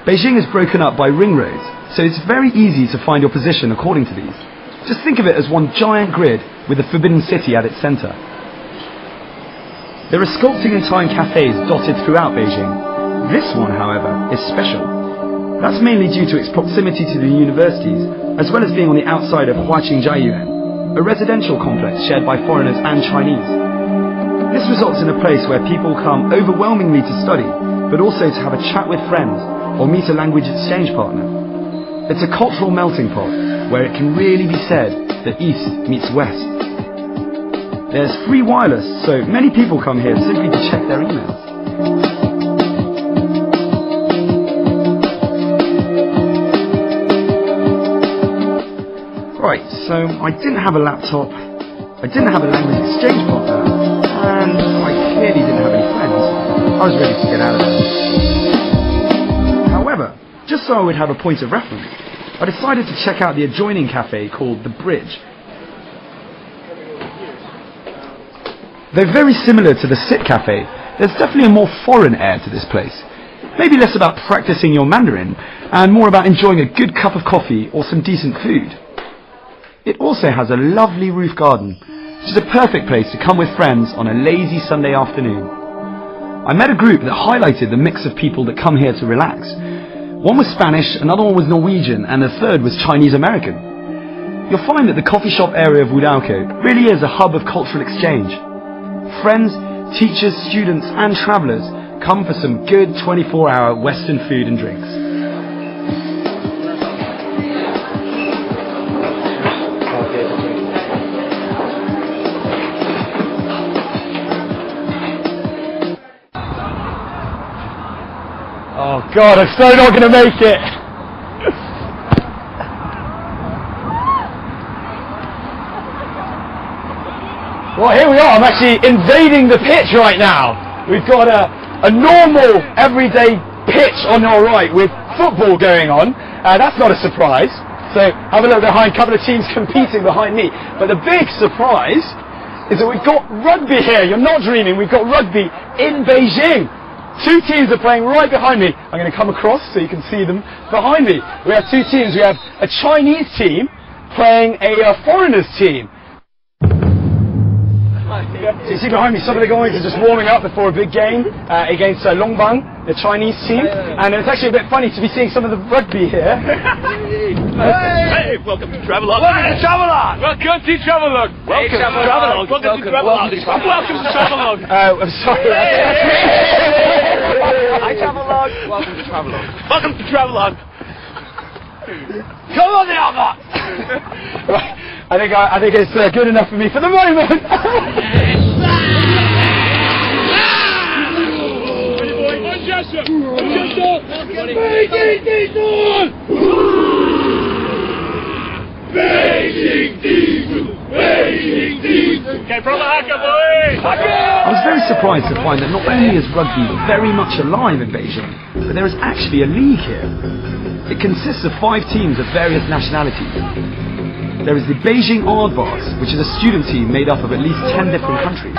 Beijing is broken up by ring roads, so it's very easy to find your position according to these. Just think of it as one giant grid with the Forbidden City at its centre. There are sculpting and time cafes dotted throughout Beijing. This one, however, is special. That's mainly due to its proximity to the universities, as well as being on the outside of Huaqingjiayuan, a residential complex shared by foreigners and Chinese. This results in a place where people come overwhelmingly to study, but also to have a chat with friends or meet a language exchange partner. It's a cultural melting pot, where it can really be said that East meets West. There's free wireless, so many people come here simply to check their emails. Right, so I didn't have a laptop, I didn't have a language exchange partner, and I clearly didn't have any friends. I was ready to get out of there. However, just so I would have a point of reference, I decided to check out the adjoining cafe called The Bridge. Though very similar to the Sit Cafe, there's definitely a more foreign air to this place. Maybe less about practicing your Mandarin, and more about enjoying a good cup of coffee or some decent food. It also has a lovely roof garden, which is a perfect place to come with friends on a lazy Sunday afternoon. I met a group that highlighted the mix of people that come here to relax. One was Spanish, another one was Norwegian, and the third was Chinese American. You'll find that the coffee shop area of Wudao really is a hub of cultural exchange. Friends, teachers, students and travellers come for some good 24-hour Western food and drinks. Oh God, I'm so not going to make it! Well, here we are. I'm actually invading the pitch right now. We've got a normal, everyday pitch on your right with football going on. That's not a surprise. So have a look behind, a couple of teams competing behind me. But the big surprise is that we've got rugby here. You're not dreaming. We've got rugby in Beijing. Two teams are playing right behind me. I'm going to come across so you can see them behind me. We have two teams. We have a Chinese team playing a foreigners team. So you see behind me, some of the guys are just warming up before a big game against Longbang, the Chinese team. And it's actually a bit funny to be seeing some of the rugby here. Hey, welcome to Travelog. Welcome to Travelog. Welcome to Travelog. Welcome to Travelog. Welcome to Travelog. Welcome to Travelog. I'm sorry. Hi Travelog. Welcome to Travelog. Welcome to Travelog. Come on the Albert. Right. I think it's good enough for me for the moment. Okay, brother Haka, boy! I was very surprised to find that not only is rugby very much alive in Beijing, but there is actually a league here. It consists of 5 teams of various nationalities. There is the Beijing Aardvarks, which is a student team made up of at least 10 different countries.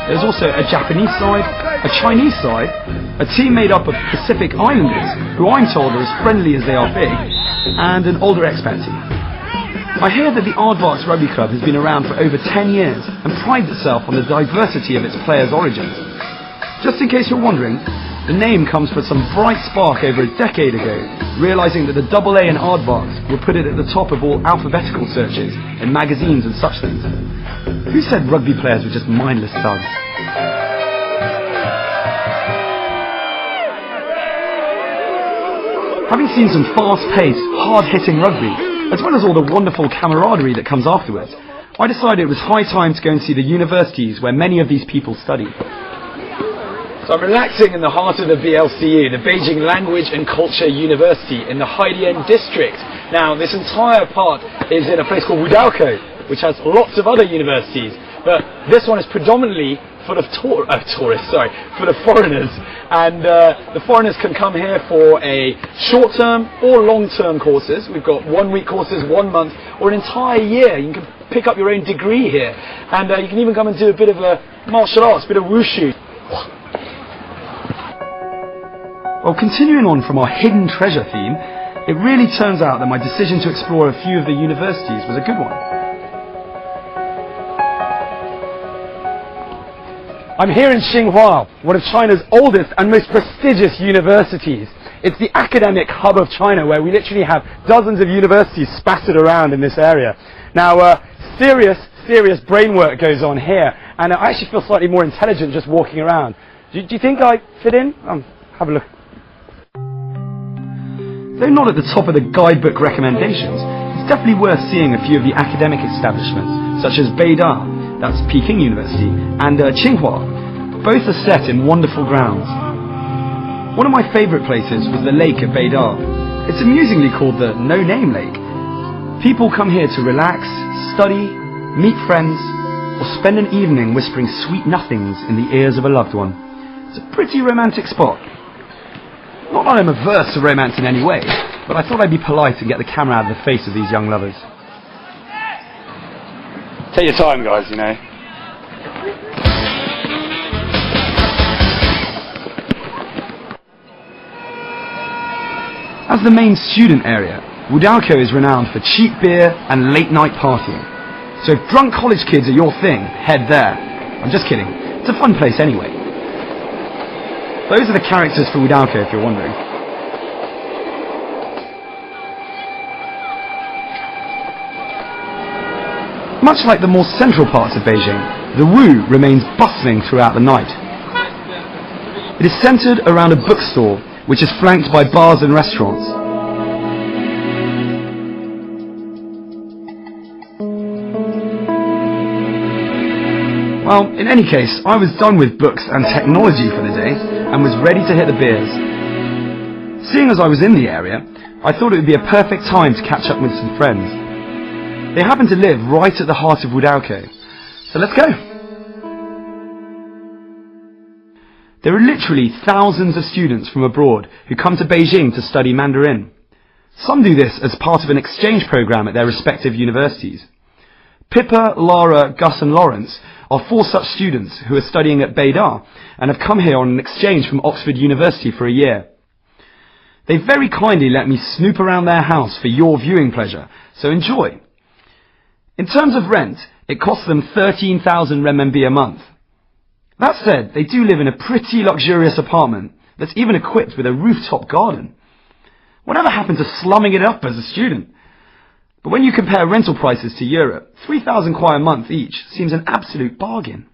There's also a Japanese side, a Chinese side, a team made up of Pacific Islanders, who I'm told are as friendly as they are big, and an older expat team. I hear that the Aardvarks Rugby Club has been around for over 10 years and prides itself on the diversity of its players' origins. Just in case you're wondering, the name comes from some bright spark over a decade ago, realising that the AA in Aardvarks would put it at the top of all alphabetical searches in magazines and such things. Who said rugby players were just mindless thugs? Having seen some fast-paced, hard-hitting rugby, as well as all the wonderful camaraderie that comes afterwards, I decided it was high time to go and see the universities where many of these people study. So I'm relaxing in the heart of the BLCU, the Beijing Language and Culture University in the Haidian district. Now, this entire part is in a place called Wudao, which has lots of other universities, but this one is predominantly full of tourists, full of foreigners, and the foreigners can come here for a short-term or long-term courses. We've got 1-week courses, 1 month, or an entire year. You can pick up your own degree here, and you can even come and do a bit of martial arts, a bit of wushu. Well, continuing on from our hidden treasure theme, it really turns out that my decision to explore a few of the universities was a good one. I'm here in Tsinghua, one of China's oldest and most prestigious universities. It's the academic hub of China, where we literally have dozens of universities spattered around in this area. Now, serious brain work goes on here, and I actually feel slightly more intelligent just walking around. Do you think I fit in? Have a look. Though not at the top of the guidebook recommendations, it's definitely worth seeing a few of the academic establishments, such as Beida, that's Peking University, and Tsinghua. Both are set in wonderful grounds. One of my favourite places was the lake at Beida. It's amusingly called the No Name Lake. People come here to relax, study, meet friends, or spend an evening whispering sweet nothings in the ears of a loved one. It's a pretty romantic spot. Not that I'm averse to romance in any way, but I thought I'd be polite and get the camera out of the face of these young lovers. Take your time, guys, you know. As the main student area, Wudalco is renowned for cheap beer and late night partying. So if drunk college kids are your thing, head there. I'm just kidding. It's a fun place anyway. Those are the characters for Wudalco, if you're wondering. Much like the more central parts of Beijing, the Wu remains bustling throughout the night. It is centered around a bookstore, which is flanked by bars and restaurants. Well, in any case, I was done with books and technology for the day, and was ready to hit the beers. Seeing as I was in the area, I thought it would be a perfect time to catch up with some friends. They happen to live right at the heart of Wudalco, so let's go! There are literally thousands of students from abroad who come to Beijing to study Mandarin. Some do this as part of an exchange program at their respective universities. Pippa, Lara, Gus and Lawrence are 4 such students who are studying at Beida and have come here on an exchange from Oxford University for a year. They very kindly let me snoop around their house for your viewing pleasure, so enjoy. In terms of rent, it costs them 13,000 renminbi a month. That said, they do live in a pretty luxurious apartment that's even equipped with a rooftop garden. Whatever happened to slumming it up as a student? But when you compare rental prices to Europe, 3,000 kwai a month each seems an absolute bargain.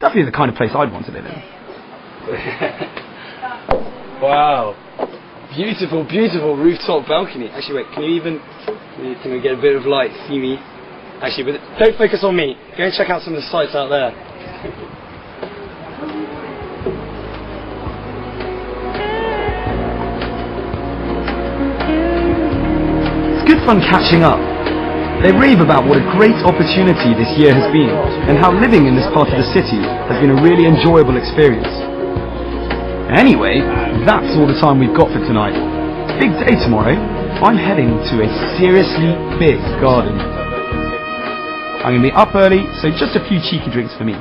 Definitely the kind of place I'd want to live in. Wow. Beautiful, beautiful rooftop balcony. Actually, wait, can we get a bit of light, see me? Actually, but don't focus on me. Go and check out some of the sights out there. Good fun catching up. They rave about what a great opportunity this year has been and how living in this part of the city has been a really enjoyable experience. Anyway, that's all the time we've got for tonight. Big day tomorrow. I'm heading to a seriously big garden. I'm going to be up early, so just a few cheeky drinks for me.